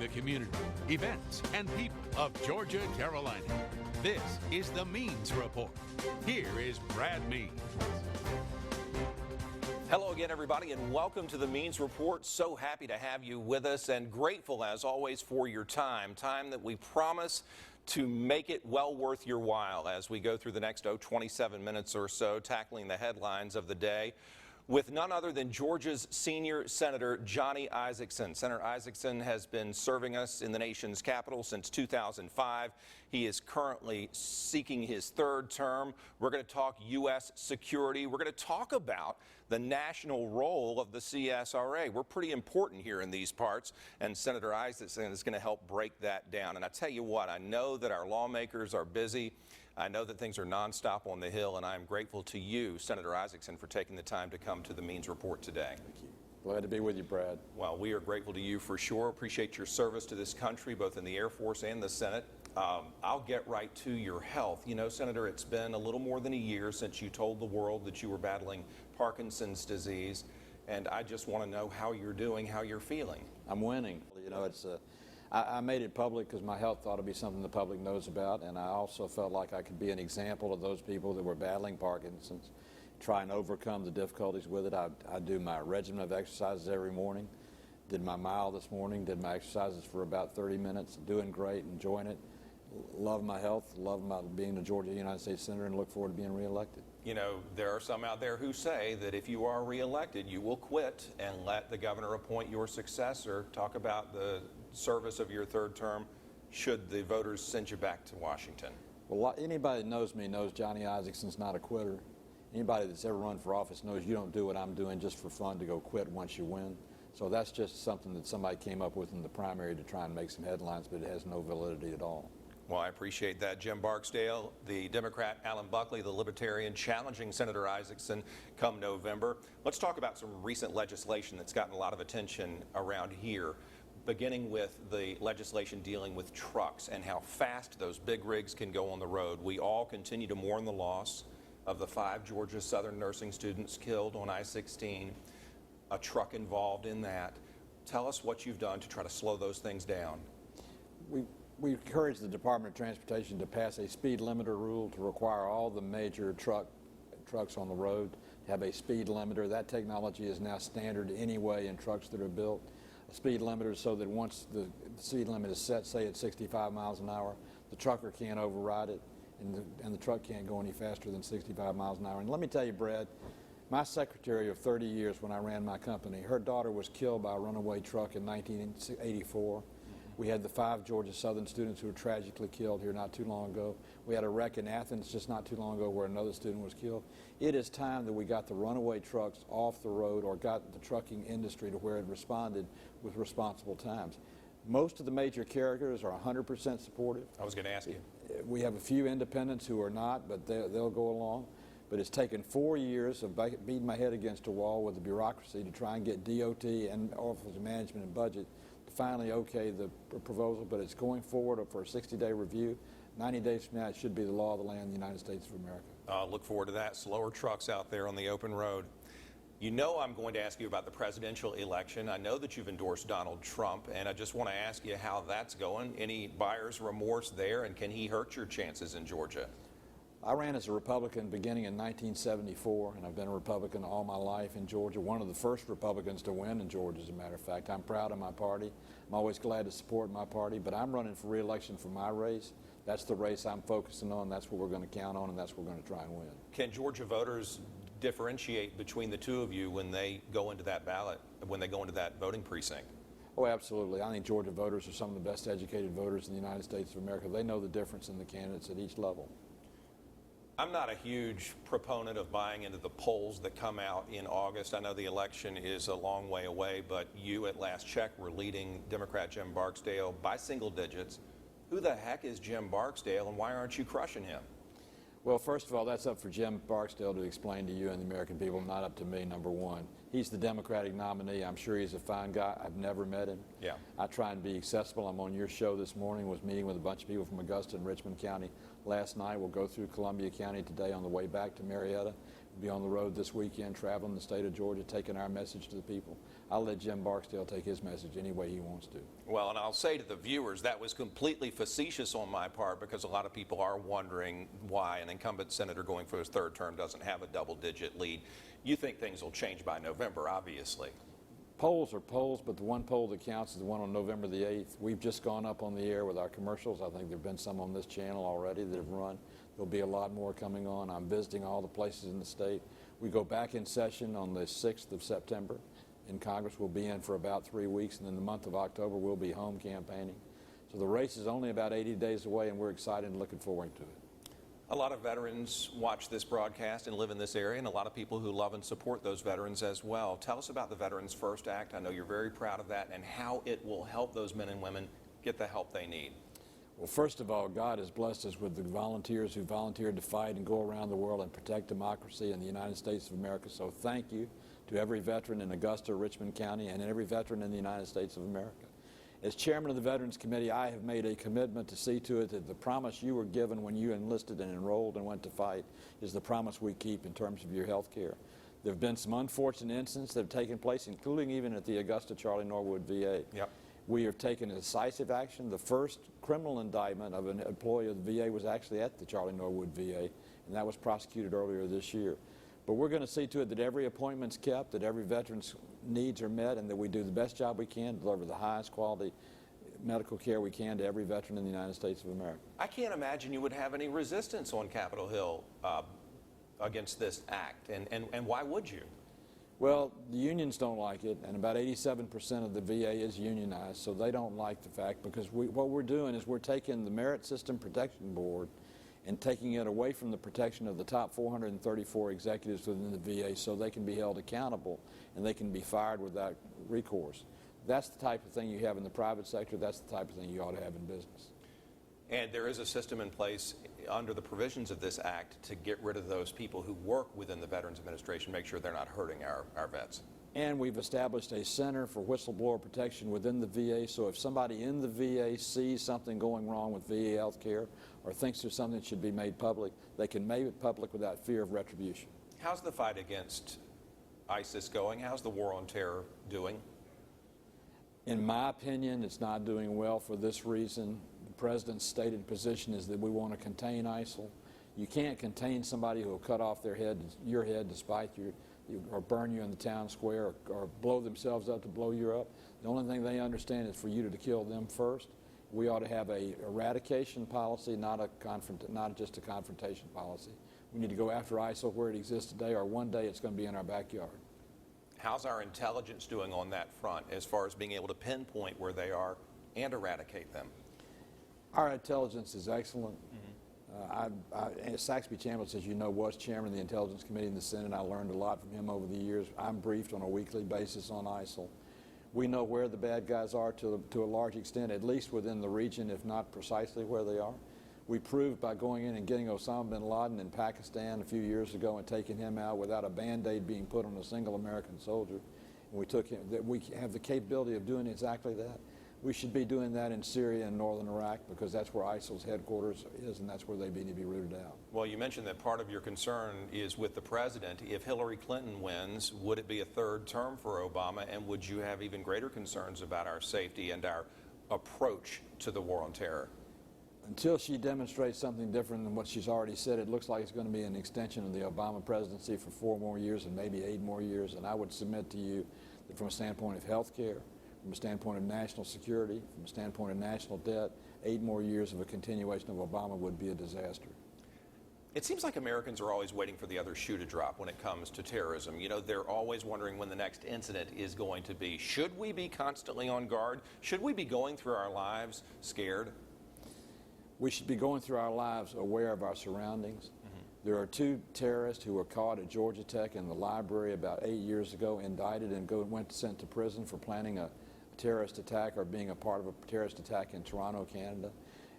the community, events, and people of Georgia, Carolina. This is the Means Report. Here is Brad Means. Hello again, everybody, and welcome to the Means Report. So happy to have you with us and grateful, as always, for your time that we promise to make it well worth your while as we go through the next 27 minutes or so, tackling the headlines of the day with none other than Georgia's senior Senator Johnny Isakson. Senator Isakson has been serving us in the nation's capital since 2005. He is currently seeking his third term. We're going to talk U.S. security. We're going to talk about the national role of the CSRA. We're pretty important here in these parts, and Senator Isakson is going to help break that down. And I tell you what, I know that our lawmakers are busy. I know that things are nonstop on the Hill, and I'm grateful to you, Senator Isakson, for taking the time to come to the Means Report today. Thank you. Glad to be with you, Brad. Well, we are grateful to you for sure. Appreciate your service to this country, both in the Air Force and the Senate. I'll get right to your health. You know, Senator, it's been a little more than a year since you told the world that you were battling Parkinson's disease, and I just want to know how you're doing, how you're feeling. I'm winning. You know, I made it public because my health ought to be something the public knows about, and I also felt like I could be an example of those people that were battling Parkinson's, try and overcome the difficulties with it. I do my regimen of exercises every morning, did my mile this morning, did my exercises for about 30 minutes, doing great, enjoying it, love my health, love being a Georgia United States Senator, and look forward to being reelected. You know, there are some out there who say that if you are reelected, you will quit and let the governor appoint your successor. Talk about the service of your third term should the voters send you back to Washington. Well, anybody that knows me knows Johnny Isakson's not a quitter. Anybody that's ever run for office knows you don't do what I'm doing just for fun to go quit once you win. So that's just something that somebody came up with in the primary to try and make some headlines, but it has no validity at all. Well, I appreciate that. Jim Barksdale, the Democrat, Alan Buckley, the Libertarian, challenging Senator Isakson come November. Let's talk about some recent legislation that's gotten a lot of attention around here, beginning with the legislation dealing with trucks and how fast those big rigs can go on the road. We all continue to mourn the loss of the 5 Georgia Southern nursing students killed on I-16, a truck involved in that. Tell us what you've done to try to slow those things down. We encourage the Department of Transportation to pass a speed limiter rule to require all the major trucks on the road to have a speed limiter. That technology is now standard anyway in trucks that are built. A speed limiter so that once the speed limit is set, say at 65 miles an hour, the trucker can't override it, and the truck can't go any faster than 65 miles an hour. And let me tell you, Brad, my secretary of 30 years when I ran my company, her daughter was killed by a runaway truck in 1984. We had the 5 Georgia Southern students who were tragically killed here not too long ago. We had a wreck in Athens just not too long ago where another student was killed. It is time that we got the runaway trucks off the road or got the trucking industry to where it responded with responsible times. Most of the major carriers are 100% supportive. I was going to ask you. We have a few independents who are not, but they'll go along. But it's taken 4 years of beating my head against a wall with the bureaucracy to try and get DOT and Office of Management and Budget to finally okay the proposal, but it's going forward for a 60-day review. 90 days from now, it should be the law of the land of the United States of America. Look forward to that. Slower trucks out there on the open road. You know I'm going to ask you about the presidential election. I know that you've endorsed Donald Trump, and I just want to ask you how that's going. Any buyer's remorse there, and can he hurt your chances in Georgia? I ran as a Republican beginning in 1974, and I've been a Republican all my life in Georgia. One of the first Republicans to win in Georgia, as a matter of fact. I'm proud of my party. I'm always glad to support my party, but I'm running for re-election for my race. That's the race I'm focusing on. That's what we're going to count on, and that's what we're going to try and win. Can Georgia voters differentiate between the two of you when they go into that ballot, when they go into that voting precinct? Oh, absolutely. I think Georgia voters are some of the best educated voters in the United States of America. They know the difference in the candidates at each level. I'm not a huge proponent of buying into the polls that come out in August. I know the election is a long way away, but you at last check were leading Democrat Jim Barksdale by single digits. Who the heck is Jim Barksdale, and why aren't you crushing him? Well, first of all, that's up for Jim Barksdale to explain to you and the American people, not up to me, number one. He's the Democratic nominee. I'm sure he's a fine guy. I've never met him. Yeah. I try and be accessible. I'm on your show this morning, was meeting with a bunch of people from Augusta and Richmond County last night. We'll go through Columbia County today on the way back to Marietta. We'll be on the road this weekend, traveling the state of Georgia, taking our message to the people. I'll let Jim Barksdale take his message any way he wants to. Well, and I'll say to the viewers, that was completely facetious on my part, because a lot of people are wondering why an incumbent senator going for his third term doesn't have a double-digit lead. You think things will change by November, obviously. Polls are polls, but the one poll that counts is the one on November the 8th. We've just gone up on the air with our commercials. I think there have been some on this channel already that have run. There'll be a lot more coming on. I'm visiting all the places in the state. We go back in session on the 6th of September in Congress. We'll be in for about 3 weeks, and then the month of October we'll be home campaigning. So the race is only about 80 days away, and we're excited and looking forward to it. A lot of veterans watch this broadcast and live in this area, and a lot of people who love and support those veterans as well. Tell us about the Veterans First Act. I know you're very proud of that, and how it will help those men and women get the help they need. Well, first of all, God has blessed us with the volunteers who volunteered to fight and go around the world and protect democracy in the United States of America. So thank you to every veteran in Augusta, Richmond County, and every veteran in the United States of America. As chairman of the Veterans Committee, I have made a commitment to see to it that the promise you were given when you enlisted and enrolled and went to fight is the promise we keep in terms of your health care. There have been some unfortunate incidents that have taken place, including even at the Augusta Charlie Norwood VA. Yep. We have taken decisive action. The first criminal indictment of an employee of the VA was actually at the Charlie Norwood VA, and that was prosecuted earlier this year. But we're going to see to it that every appointment's kept, that every veteran's needs are met, and that we do the best job we can to deliver the highest quality medical care we can to every veteran in the United States of America. I can't imagine you would have any resistance on Capitol Hill against this act, and why would you? Well, the unions don't like it, and about 87% of the VA is unionized, so they don't like the fact, because what we're doing is we're taking the Merit System Protection Board and taking it away from the protection of the top 434 executives within the VA so they can be held accountable and they can be fired without recourse. That's the type of thing you have in the private sector. That's the type of thing you ought to have in business. And there is a system in place under the provisions of this act to get rid of those people who work within the Veterans Administration, make sure they're not hurting our vets. And we've established a center for whistleblower protection within the VA, so if somebody in the VA sees something going wrong with VA health care or thinks there's something that should be made public, they can make it public without fear of retribution. How's the fight against ISIS going? How's the war on terror doing? In my opinion, it's not doing well for this reason. The president's stated position is that we want to contain ISIL. You can't contain somebody who will cut off your head despite or burn you in the town square or blow themselves up to blow you up. The only thing they understand is for you to kill them first. We ought to have a eradication policy, not just a confrontation policy. We need to go after ISIL where it exists today, or one day it's going to be in our backyard. How's our intelligence doing on that front as far as being able to pinpoint where they are and eradicate them? Our intelligence is excellent. Saxby Chambliss, as you know, was chairman of the Intelligence Committee in the Senate. I learned a lot from him over the years. I'm briefed on a weekly basis on ISIL. We know where the bad guys are to a large extent, at least within the region, if not precisely where they are. We proved by going in and getting Osama bin Laden in Pakistan a few years ago and taking him out without a Band-Aid being put on a single American soldier. And we took him, that we have the capability of doing exactly that. We should be doing that in Syria and northern Iraq because that's where ISIL's headquarters is, and that's where they need to be rooted out. Well, you mentioned that part of your concern is with the president. If Hillary Clinton wins, would it be a third term for Obama, and would you have even greater concerns about our safety and our approach to the war on terror? Until she demonstrates something different than what she's already said, it looks like it's going to be an extension of the Obama presidency for 4 more years and maybe 8 more years. And I would submit to you that from a standpoint of health care, from a standpoint of national security, from a standpoint of national debt, 8 more years of a continuation of Obama would be a disaster. It seems like Americans are always waiting for the other shoe to drop when it comes to terrorism. You know, they're always wondering when the next incident is going to be. Should we be constantly on guard? Should we be going through our lives scared? We should be going through our lives aware of our surroundings. There are 2 terrorists who were caught at Georgia Tech in the library about 8 years ago, indicted and sent to prison for planning a terrorist attack or being a part of a terrorist attack in Toronto, Canada.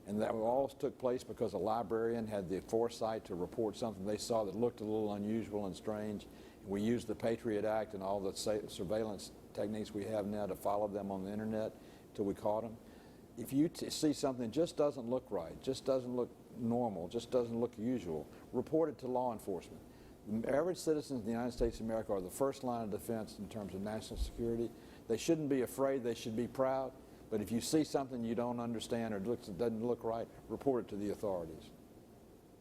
And that all took place because a librarian had the foresight to report something they saw that looked a little unusual and strange. And we used the Patriot Act and all the surveillance techniques we have now to follow them on the internet until we caught them. If you see something that just doesn't look right, just doesn't look normal, just doesn't look usual, report it to law enforcement. The average citizens in the United States of America are the first line of defense in terms of national security. They shouldn't be afraid, they should be proud, but if you see something you don't understand or doesn't look right, report it to the authorities.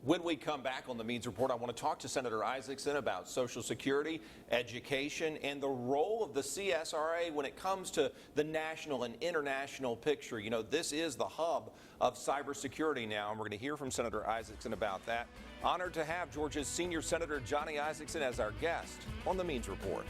When we come back on the Means Report, I want to talk to Senator Isakson about Social Security, education, and the role of the CSRA when it comes to the national and international picture. You know, this is the hub of cybersecurity now, and we're going to hear from Senator Isakson about that. Honored to have Georgia's senior Senator Johnny Isakson as our guest on the Means Report.